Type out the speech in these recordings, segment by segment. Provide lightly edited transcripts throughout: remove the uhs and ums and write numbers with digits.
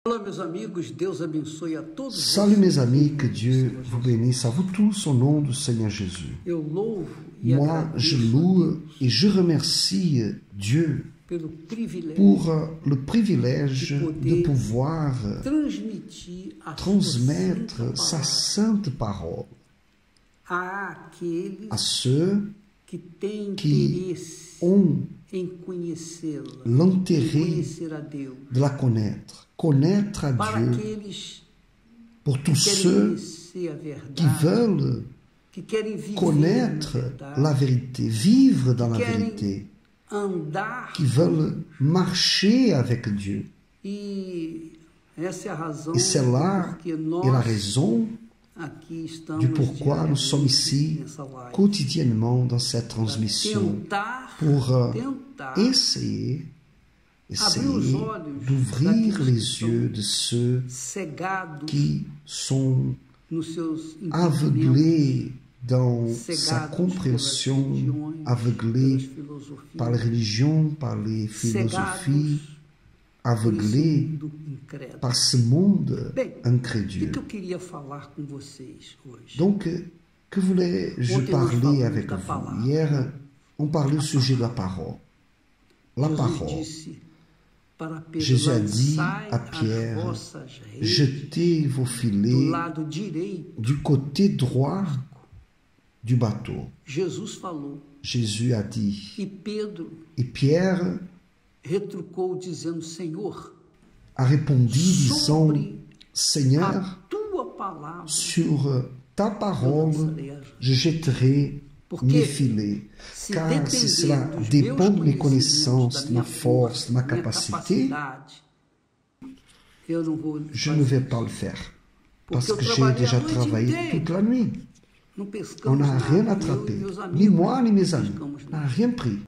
Olá, meus amigos, Deus abençoe a todos. Salut mes amis, que Dieu vous bénisse à vous tous au nom du Seigneur Jésus. Eu louvo e Moi, je loue et je remercie Dieu pelo privilégio pour le privilège de pouvoir transmitir a transmettre sua sa sainte parole àqueles à ceux que têm qui interesse ont em conhecê-la, l'intérêt conhecer a Deus, de la connaître, connaître à para Dieu, aqueles pour tous que querem ceux conhecer a qui verdade, veulent que querem viver connaître na verdade, la vérité, vivre dans la querem vérité, andar, qui veulent marcher avec Dieu. e essa é a razão Et c'est là porque et nós la raison aqui estamos du pourquoi nous sommes ici nessa live. quotidiennement dans cette transmission Tentar, pour tentar essayer abrir os olhos d'ouvrir daqueles les que são yeux de ceux cegados qui sont nos seus entendimentos, aveuglés dans sa cegados compréhension, pelas religiões, aveuglés pelas filosofias, par les religions, par les philosophies, por esse aveuglés mundo incrédulo. par ce monde Bem, o incrédule. que eu queria falar com vocês hoje? Donc, que voulais-je Ontem nós parler falamos avec da vous? palavra. Hier, on parlait au sujet de la parole. La Jesus parole. disse para Pedro: Jésus a dit lançai à as Pierre, vossas redes jetez vos do filets lado direito. du côté droit du bateau. Jesus falou. Jésus a dit. E Pedro Et Pierre retrucou dizendo: Senhor, a répondu disant, sobre Seigneur, a tua palavra sur ta eu parole, lançarei as redes. je jetterai Porque mes filets. se Car si depender cela dos dépend de meus mes conhecimentos, connaissances, da de ma minha force, de ma da minha capacité, capacidade, eu não vou je fazer ne vais isso. pas le faire. Porque Parce eu que j'ai trabalhei déjà a noite travaillé inteira. toute la nuit. Não On pescamos n'a nada, rien eu attrapé. e meus Ni amigos moi, ni mes não amis. pescamos On n'a nada. rien pris.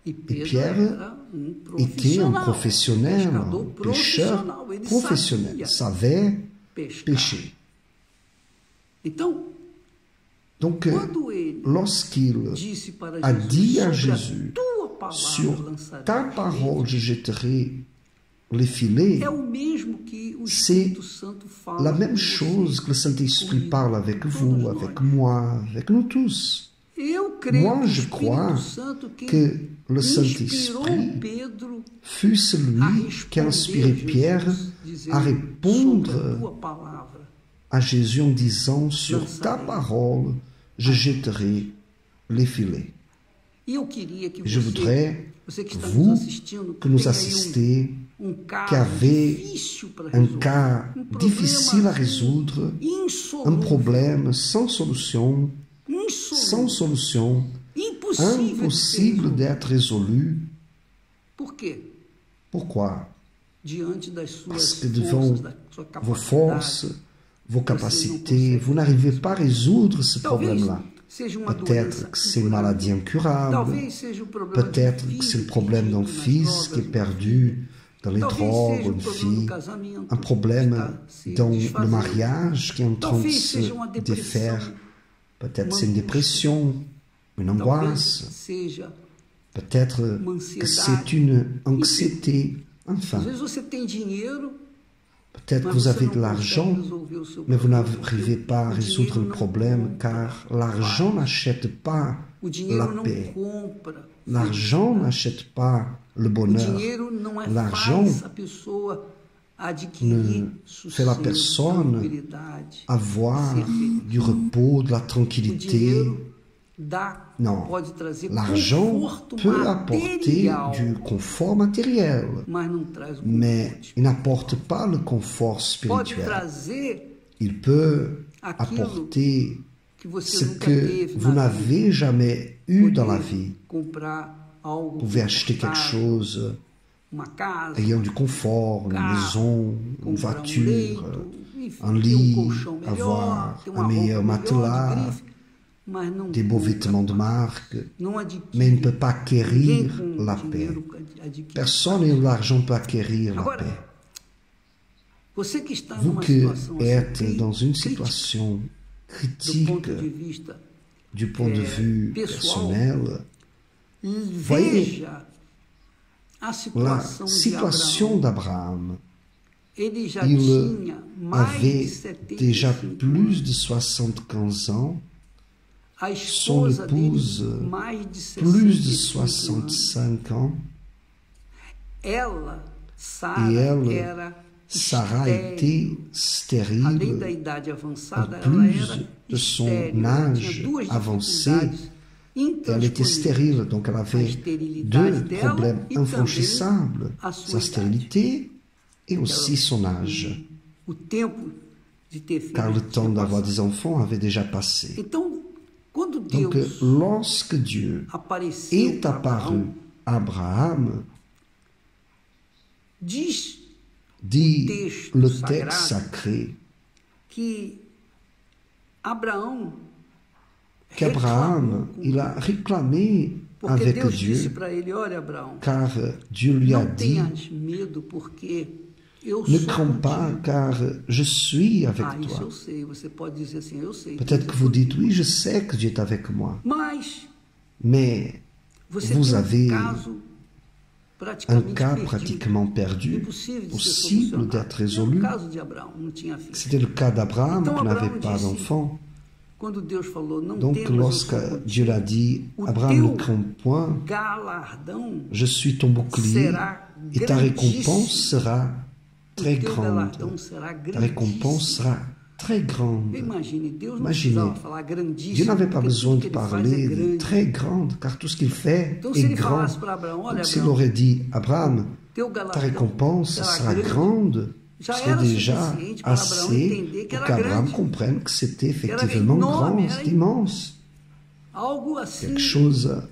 E Pedro Pierre era était un profissional, professionnel, pescador un pêcheur profissional, ele professionnel, sabia savait pescar. pêcher. Então, Donc, quando ele lorsqu'il disse para a dit à Jesus: Jésus, tua palavra sur lançarei ta as parole, redes, je jetterai les filets, é o mesmo que o c'est Espírito Santo fala la com même você, chose que le Saint-Esprit comigo, parle avec com vous, todos avec nós. moi, avec nous tous. Eu creio Moi, que o je Espírito crois Santo que le inspirou Saint-Esprit Pedro fut a celui qui a inspiré responder Pierre Jesus, dizendo: à sobre a répondre tua palavra à Jésus en disant, sur ta parole, je jetterai les filets. E eu queria que Je voudrais, você que está vous, nos assistindo, que nous tenha aí assistez, caso qui avez difícil para un resolver, cas problema difficile à résoudre, un insolúvel, problème sans solution, impossível de ser impossible resolvido. d'être résolu. Por quê? Pourquoi? Diante das suas Parce que devant forças, da sua vos capacidade, forces, vos capacités, vous n'arrivez pas à résoudre ce talvez problème-là. seja uma Peut-être doença que c'est une incurable. maladie incurable, Talvez seja o problema peut-être de que c'est le filho problème d'un perdido nas fils qui est drogas, perdu dans les talvez drogues, seja o une problema do fille, casamento, un problème que está se dans le desfazendo. mariage qui est en train de Talvez se seja uma depressão, défaire. Peut-être uma c'est une angústia. dépression, une Talvez angoisse, seja peut-être uma que ansiedade. c'est une anxiété. Enfin, Às vezes você tem dinheiro, peut-être que mas vous você avez não de l'argent, consegue resolver o seu mais vous problema. n'arrivez pas à O résoudre dinheiro le não problème compra car l'argent paz. n'achète pas O la dinheiro não paix. compra L'argent felicidade. n'achète pas le O bonheur. dinheiro não L'argent faz a pessoa adquirir ne fait la sossego, personne tranquilidade, avoir ser feliz. du repos, de la O tranquillité. dinheiro dá, Non. pode trazer L'argent conforto peut apporter material, du confort matériel, mas não traz o mais conforto. il n'apporte pas le confort Pode spirituel. trazer Il peut aquilo apporter que você ce nunca que teve vous na vida. n'avez jamais eu dans la Poder vie. comprar algo Vous pouvez acheter quelque confortável, chose uma casa, ayant du confort, une carro, maison, une comprar voiture, leito, enfim, un ter lit, colchão melhor, avoir ter un uma meilleur roupa melhor, de matelas, grife, mas não des beaux compra vêtements de paz. marque, Não adquire. mais il ne peut pas Ninguém acquérir com la paix. dinheiro adquire. Personne n'ayant de l'argent ne peut acquérir la Agora, paix. você que está Vous numa qui situação êtes assim, dans une crítica, situation do critique ponto de vista du point de vue pessoal, personnel, veja a la situação de situation Abraão. d'Abraham. ele já Il tinha mais de avait déjà 75 plus de 75 ans, a son esposa dele épouse mais de plus de 65 anos. 65 ans, Ela, et elle, era Sarah estéril. était Além da stérile. idade avançada, En ela plus era de son estéril. Ela âge tinha duas avancé, dificuldades Elle était stérile, donc elle a avait esterilidade deux dela problèmes e infranchissables, também a sua sa stérilité et aussi son âge, o tempo de ter filhos car le tinha temps d'avoir passado. des enfants avait déjà passé. Então, quando Donc Deus lorsque Dieu apareceu est para apparu à Abraham, diz dit texte le sagrado texte sacré que Abraão qu'Abraham, reclamou, il a réclamé porque avec Deus disse Dieu, para ele, olha Abraão, car Dieu lui a não dit, tenhas medo porque eu ne sou crains pas, contigo. car je suis avec Ah, isso toi. eu sei, você pode dizer assim, eu sei. Peut-être Deus que é vous dites, contigo. oui, je sais que Dieu est avec moi, Mas mais você vous tem avez caso un praticamente cas perdido. pratiquement perdu, Impossível de ser possible solucionado. d'être É o résolu. caso de Abraão, não tinha filho. C'était le cas d'Abraham Então, qui Abraão n'avait pas disse, d'enfant. Quando Deus falou, não Donc temas, eu lorsque sou Dieu l'a contigo, dit, o Abraham ne teu crains point, galardão je suis ton bouclier será et ta récompense grandíssimo. sera très O teu grande. galardão será Ta récompense grandíssimo. sera très grande. Imagine, Deus não Imaginez, precisava falar grandíssimo. Dieu n'avait pas porque besoin tudo de que ele faz é parler de grande. très grande, car tout ce qu'il fait Então, se est ele grand. falasse para Abraão, olha Donc s'il Abraão, aurait dit, Abraham, teu ta galardão récompense será sera grande, grande, já c'était era déjà suficiente para Abraão assez entender que pour era qu'Abraham grande. comprenne que c'était era effectivement énorme, grand, era c'est immense. Algo assim Quelque chose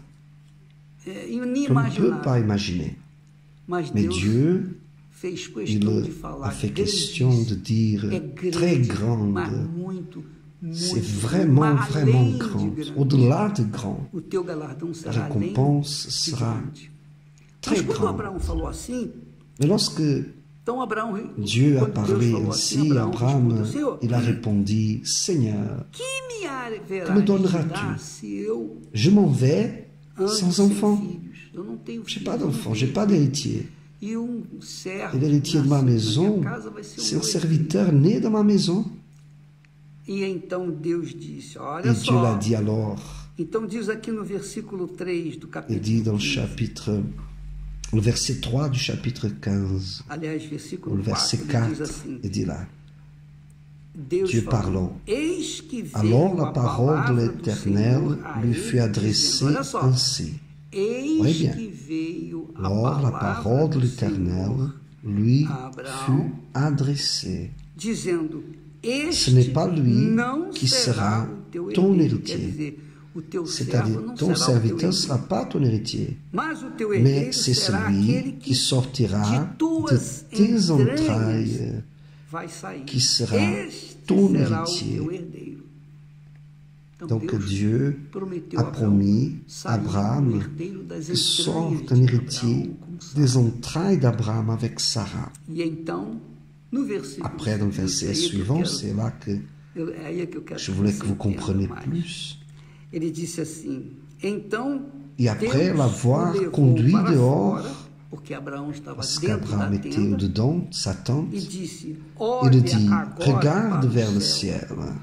qu'on ne peut pas inimaginável. imaginer. Mas Mais Deus Dieu, fez il questão de falar a fait question de grandíssimo. dire É très grande, grande. mas muito, C'est muito, vraiment, mas vraiment além de grand, grande. au-delà de grand. O teu galardão La será além récompense de sera grande. très Mas quando grande. Abraão falou assim, Mais lorsque então Abraão, Dieu a quando Deus parlé falou ainsi, assim, Abraão Abraham, respondeu, Senhor, il a répondu, Seigneur, que me haverá Que me de donneras-tu? dar se eu je m'en vais ando sans sem enfant. filhos? Eu não tenho Je n'ai filhos. pas eu não d'enfant, tenho j'ai pas filhos. d'héritier. E servo Et l'héritier de ma nascido na maison, minha casa vai ser c'est un meu serviteur né dans ma maison. E então Deus disse, olha Et Dieu l'a só. dit alors, Então diz aqui no versículo 3 do il capítulo dit dans le 15, chapitre, le verset 3 du chapitre 15, aliás, ou versículo le verset 4, ele diz 4, assim, il dit là, Deus Dieu falou, parlant. eis que veio Alors la a parole de palavra do l'Éternel Senhor a lui ele, fut adressée dizendo, olha só, ainsi. eis Oui, bien. que veio a Alors la palavra parole de do l'Éternel Senhor, lui Abraham, fut adressée. dizendo, Ce n'est pas lui não qui será sera o teu ton herdeiro, quer héritier. dizer, o teu servo C'est-à-dire, não ton será o teu serviteur ne herdeiro, sera pas ton héritier, mas o teu mais herdeiro c'est será aquele celui qui sortira de tuas de tes entranhas entrailles, vai sair. qui sera Este ton será héritier. o teu herdeiro. Então Donc Deus Dieu prometeu a a promis à Abraão, Abraham o herdeiro das que entranhas sorte un de héritier Abraão com Sara. des entrailles d'Abraham avec Sarah. E então, no versículo Après, dans le verset suivant, c'est là que é aí que eu quero je voulais que vous você entenda compreniez mais. plus. Ele disse assim, então Et après Deus l'avoir o levou conduit para dehors, fora, porque Abraão estava parce dentro da qu'Abraham était tenda, au-dedans de sa tente, e disse, il olha dit, agora regarde para vers o le céu. ciel.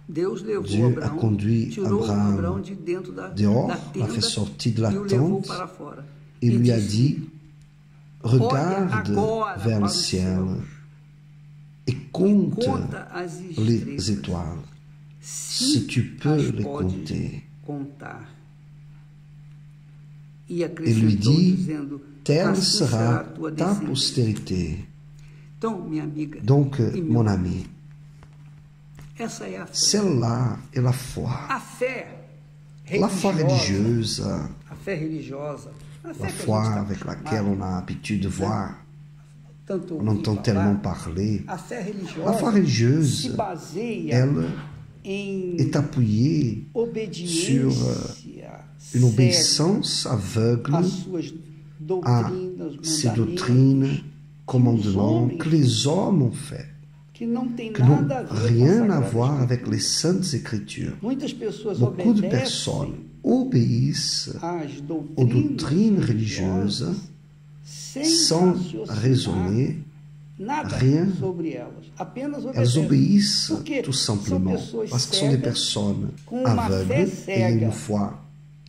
Deus levou Dieu a Abraão, conduit tirou Abraham Abraão de dentro da dehors, tenda l'a fait sortir de la e o levou tente, para fora. et lui a disse, dit, regarde agora vers para le os ciel céus, et compte conta as les estrelas, étoiles, se si tu peux as les podes compter. contar. E Et lui acrescentou dit, dizendo, telle assim será a sera tua ta descendência. postérité. Então, minha amiga, Donc, e meu mon amigo, ami, essa é a fé. celle-là est la foi. A fé La foi religieuse, a fé religiosa, a fé la que a foi gente está avec laquelle on a l'habitude de voir, tanto on entend ouvir tellement falar, parler. a fé La foi se religieuse, baseia elle em est appuyée obediência une cega obéissance aveugle às suas à doutrinas, ces mandamentos, doctrines, commandements que les hommes ont faits, que não tem qui n'ont nada a ver com a rien à Sagrada voir Escritura. avec les saintes écritures. Muitas pessoas Beaucoup de obedecem personnes obéissent às aux doctrines religieuses sem sans raciocinar raisonner nada rien. sobre elas, apenas Elles obedecem. obéissent Porque tout são simplement pessoas parce que ce sont des cegas personnes com uma fé aveugles et cega une foi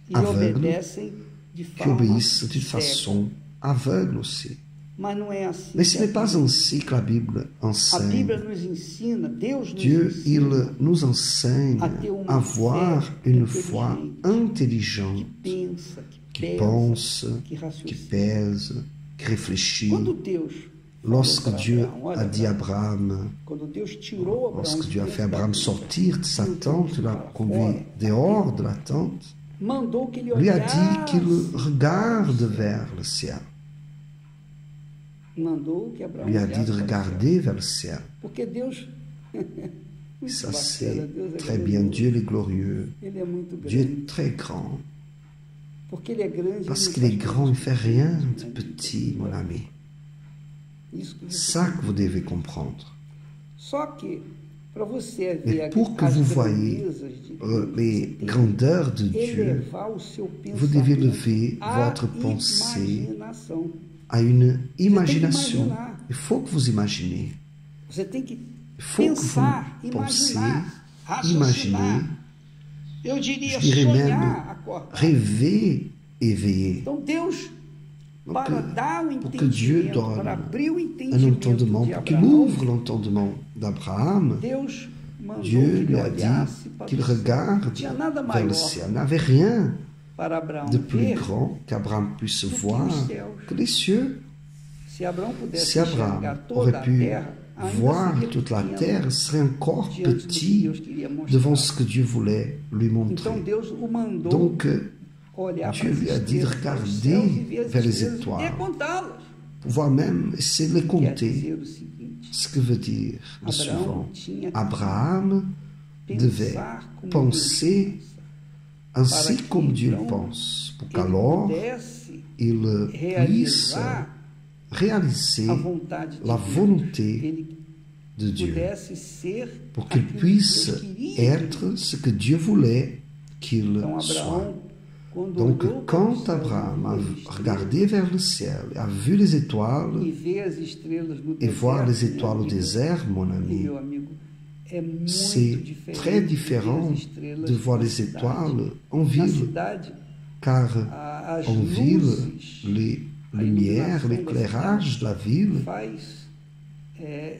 e aveugle obedecem de qui forma obéissent d'une cega. façon aveugle aussi. Mas não é assim. Mais ce que n'est pas ainsi que la Bible a Bíblia enseigne. nos ensina, Deus nos Dieu, il ensina nous enseigne a ter uma à avoir fé une foi que intelligente, pensa, qui pense, que qui raciocina. pèse, qui réfléchit. Quando Deus Lorsque falou para Dieu Abraão, olha, a dit à Abraham, quando Deus tirou Abraão lorsque de Dieu a dentro fait da Abraham tenda, sortir de sa tente, il l'a conduit dehors de la tente, mandou que ele lui a olhasse, dit qu'il regarde vers le ciel. mandou que Abraão Lui a dit olhasse de para o céu. regarder vers le ciel. Porque Deus muito Ça, bacana, c'est Deus é très bien. grandioso. Dieu, il est glorieux. Ele é muito Dieu grande. est très grand. Porque ele é grande, Parce ele qu'il não est faz grand, il ne coisas fait rien de pequenas, petit, mon ami. Isso que você Ça que vous devez comprendre. Só que para você Mais ver pour que as vous voyez grandezas de Deus, les você tem grandeurs de que Dieu, elevar o seu vous devez pensamento lever à votre pensée imaginação. à une imagination. imaginar. Il faut que vous imaginez. Você tem que Il faut que pensar, vous pensiez, imaginar, imaginez, raciocinar. Eu diria je dirais même sonhar, acordar. rêver et veiller. Então Deus, Donc, para dar o pour que Dieu entendimento, donne para abrir o un entendimento entendement, de pour qu'il Abraão, ouvre l'entendement d'Abraham, Deus mandou Dieu que lui ele a dit olhasse para qu'il o céu. regarde Não tinha nada vers maior le ciel. Il n'avait rien para Abraão de plus ver. grand qu'Abraham puisse que voir os céus. que les cieux. Se Abraão pudesse Si Abraham enxergar toda aurait a pu terra, ainda voir seria toute la pequeno terre, il serait encore diante do que petit Deus queria mostrar. devant ce que Dieu voulait lui Então montrer. Deus o mandou Donc, olhar Dieu para as lui a dit de estrelas, para os regarder céus e ver as vers les estrelas étoiles. e contá-las. pouvoir même essayer de les Quer compter. dizer o seguinte: Ce que veut dire le Abraão suivant. tinha que Abraham devait pensar como penser Deus pensa, ainsi para que, comme Dieu le então, pense, pour ele qu'alors pudesse il puisse realizar réaliser a vontade de la Deus. volonté Ele de Dieu, pudesse ser pour qu'il aquilo que puisse Deus queria. être ce que Dieu voulait qu'il Então soit. Abraão, quando Donc, olhou para os quand céus, Abraham a viu as estrelas, regardé vers le ciel, a vu les étoiles, e ver as estrelas no et voir les deserto, étoiles au meu amigo, désert, mon ami, meu amigo, é muito c'est diferente très de ver différent as estrelas de voir na les cidade. étoiles en Na ville, cidade, car as en ville, luzes, les a lumières, iluminação l'éclairage de la ville faz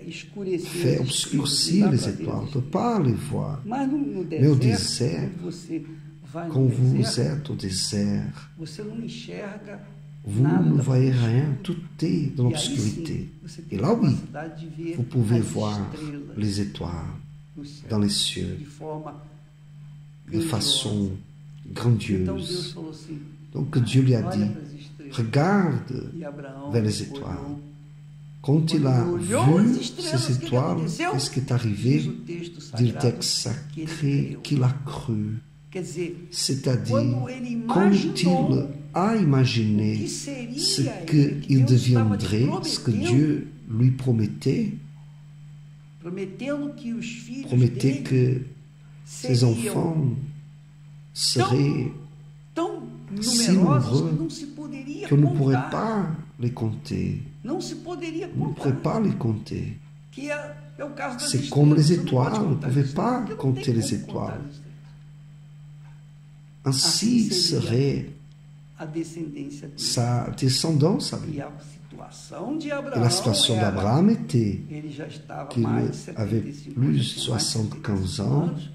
escurecer fait as obscurcir estrelas, les não dá pra ver étoiles, on ne as peut pas les voir. Mas no Mais au deserto, désert, quando você vai Quand no vous deserto, êtes au désert, você não enxerga vous nada ne da voyez frente. rien, tout est dans E aí sim, l'obscurité. você Et tem là, a oui, capacidade de ver vous pouvez as voir estrelas les étoiles no céu, dans les cieux de forma de façon Então Deus grandiose. falou assim: Donc Dieu lui a olha dit, para as estrelas. regarde E Abraão vers les olhou. étoiles. Quand il a vu ces étoiles, qu'est-ce qui est Diz arrivé? o texto Dit le sagrado texte que ele sacré creu. qu'il a cru. Quer dizer, C'est-à-dire, quando ele quand imaginou il a o imaginé que ce seria ele, que qu'il Deus estava lhe deviendrait, ce que prometendo, Dieu lui promettait, prometendo que os filhos promettait dele que ses seriam enfants seraient tão si numerosos nombreux que não se poderia qu'on ne pourrait contar. pas les compter. Não se poderia On ne contar. pourrait pas les compter. Que é o caso das C'est estrelas. comme les Você não étoiles, pode on ne contar pouvait as pas estrelas, porque não compter tem les como contar étoiles. as estrelas. Ainsi serait A descendência dele. sa descendance à lui. E a situação de Et Abraão la situation era, d'Abraham était ele já estava qu'il mais de 75 avait plus de anos, mais 75 anos, ans,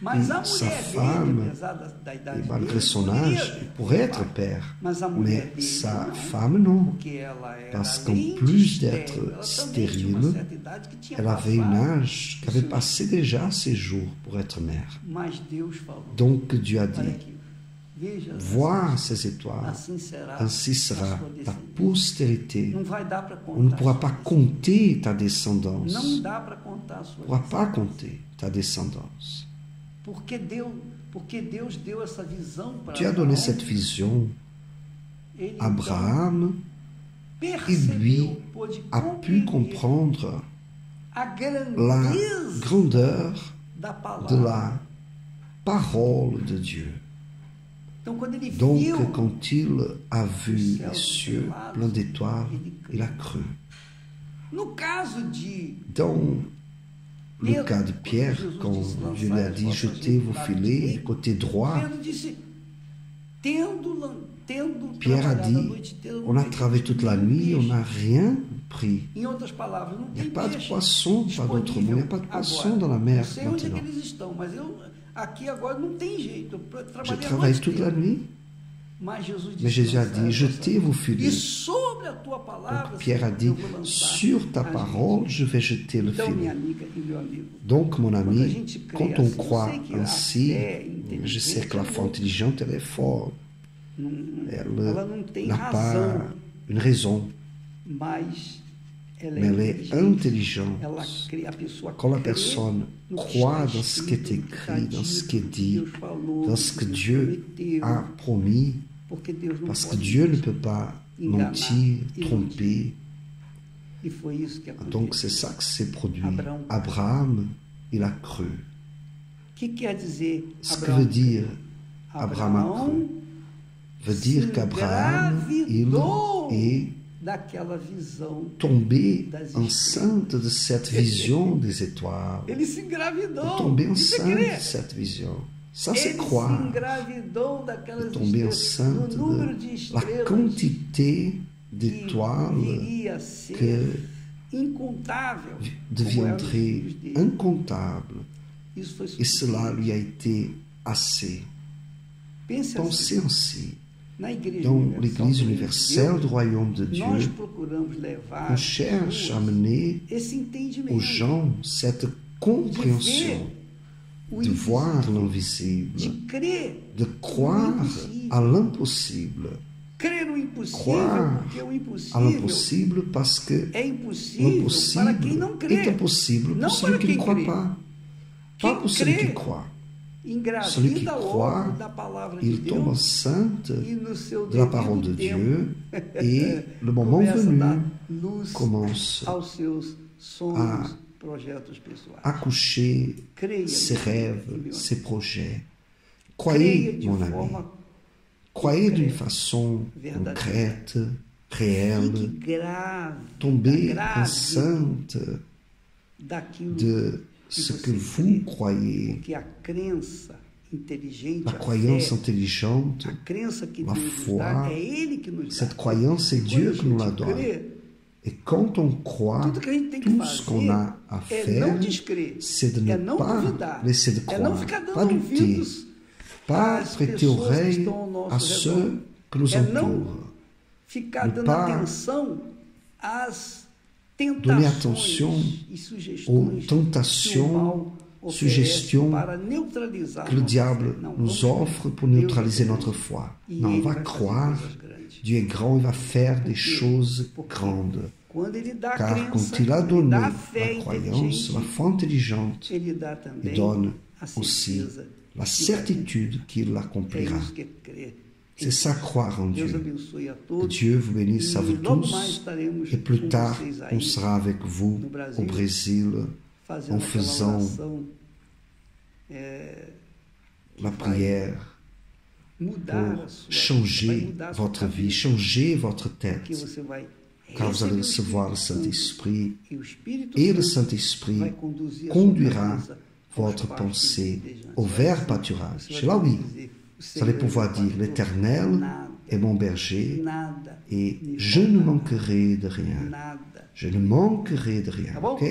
mas et a sa mulher femme, dele, apesar da idade et dele, malgré son poderia âge, il pourrait être père. Mas a mulher Mais dele sa não, femme, non. porque ela era, Parce qu'en além de plus estéril, d'être ela também tinha uma stérile, certa idade que tinha elle avait un passado. âge qui avait passé déjà ses jours pour être mère. Mas Deus falou, Donc Dieu a olha dit, aqui, veja, vois ces étoiles, assim será ainsi a sera sua ta descendência. postérité. Não vai dar para contar. On ne pourra a pas sua compter ta descendência. descendance. Não On dá para contar a ne sua pourra pas descendência. compter ta descendance. Porque Deus deu essa visão para Dieu a donné cette vision Ele à Abraham et lui pôde a pu compreender comprendre a la grandeza grandeur da palavra. de la parole de Dieu. Então, quando ele Donc, viu, quand il a vu les cieux pleins d'étoiles, il a cru. No caso de Dans le cas de Pierre, quand Dieu lui a dit jetez vos filets du côté droit, Pedro disse, tendo Pierre a trabalhado a dit noite inteira, on a travaillé toute la nuit, on n'a rien pris. Em outras palavras, não Il n'y tem a pas de peixe poisson, pas d'autre mot, il n'y a pas de poisson agora. dans la mer Não sei onde é que maintenant. eles estão, mas aqui agora não tem jeito. Eu J'ai trabalhei a travaillé noite toute la inteira. nuit, Mas Jesus disse, mais Jésus a lançai dit a jetez vossa vos rede. E filets. sobre a tua palavra, Donc Pierre a Senhor, dit eu vou lançar sur ta as redes. parole, je vais jeter le Então, filet. minha amiga e meu amigo, Donc, mon quando a ami, gente crê quand on assim, eu croit sei que a ainsi, fé je sais que la foi inteligente, intelligente, elle est forte. ela não tem N'a razão, pas une raison, mas ela mais é elle est intelligente. Ela crê, a pessoa Quand la crê personne no que croit está dans ce qui est escrito, no que está écrit, dans ce qui est dito, dit, Deus falou, dans ce que Deus Dieu prometeu, a promis, porque Deus não parce que pode Dieu ne peut pas enganar, mentir, iludir. tromper. E foi isso que aconteceu. Donc, c'est ça que s'est produit. Abraham. Abraham, il a cru. O que quer dizer Ce que Abraão? veut dire Abraham a cru veut dire se qu'Abraham, il engravidou est daquela visão. tombé enceinte de cette vision des étoiles. Ele se engravidou. Tombé Isso é enceinte crer. de cette vision. Ça, c'est Ele se croire. engravidou daquelas Tombé estrelas, enceinte do número de de la estrelas quantité que d'étoiles viria a ser que incontável, como eram os deviendrait filhos dele. incontable. Isso foi Et cela suficiente. lui a été assez. Pense Pensez assim, ainsi. na Igreja Dans Universal l'Église do universelle du Deus, royaume de nós Dieu, procuramos levar on às cherche à pessoas mener esse entendimento aux gens cette compréhension o de voir invisível, l'invisible, de crer de croire à l'impossible, crer no impossível, croire porque o à impossível l'impossible parce que é impossível para quem l'impossible não est crê. impossible Não pour celui para qui ne quem croit crê. pas, Quem pas pour celui crê, qui croit. Celui qui engravida croit, logo da palavra de il tombe Deus enceinte e no seu de la devido parole de tempo Dieu et le moment começa a venu dar luz commence aos seus sonhos, projetos pessoais. accoucher Creia, ses meu rêves, amigo, meu ses projets. Creia Croyez, de mon ami, forma croyez d'une concrète, façon verdadeira. concrète, fique réelle, grave, tombez grave enceinte daquilo de ce que vous croyez, porque a crença inteligente, la a croyance fé, intelligente. a crença que la Deus nos foi, dá, é Ele que nos dá. Cette croyance, c'est Dieu qui nous la donne. Crê, Et quand on croit, tudo que a gente tem que tout fazer ce qu'on a à é faire, não descrer, c'est de é ne não pas duvidar, laisser de é não croire, ficar dando pas douter, ouvidos pas às prêter pessoas que oreille estão ao nosso à redor. ceux que nous É não entourent. ficar Ne dando pas atenção às Donner tentações attention e aux sugestões tentations, que o mal oferece suggestions para neutralizar que le nossa diable fé. Não, nous vamos offre crer. pour Deus neutraliser é grande. notre foi. E Non, on Ele va vai fazer croire, coisas grandes. Dieu est grand, il va faire des choses Porque grandes. quando Ele dá a Car crença, quand il a Ele donné dá a la fé croyance, inteligente, la foi intelligente, Ele dá também il donne a aussi certeza la que certitude qu'il é l'accomplira. isso que é crer. C'est ça, croire en Deus Dieu. abençoe a Que todos. Dieu vous bénisse à E vous logo mais tous. estaremos Et plus com tard, vocês on aí, sera avec vous no au Brasil, Brésil fazendo en aquela faisant oração, la prière mudar pour a sua vai changer mudar a sua votre vie, cabeça, changer votre que tête. você vai Car vous allez receber recevoir le o Espírito Saint-Esprit Santo, e o Espírito et le Santo Saint-Esprit vai conduzir a sua conduira cabeça aos votre pastos pensée verdejantes. au Vai vert assim, pâturage. você vai Là, oui, poder dizer, o vous Senhor allez é pouvoir meu dire, pastor, l'Éternel nada, est mon berger nada et me je ne faltará. manquerai de rien. Nada. Je ne manquerai de rien. Tá bom? Ok?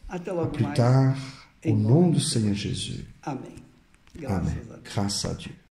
Até À logo plus mais. tard, Em au nome nom de du Jesus. Seigneur Jésus. Amém. Graças Amen. a Deus. Grâce à Dieu.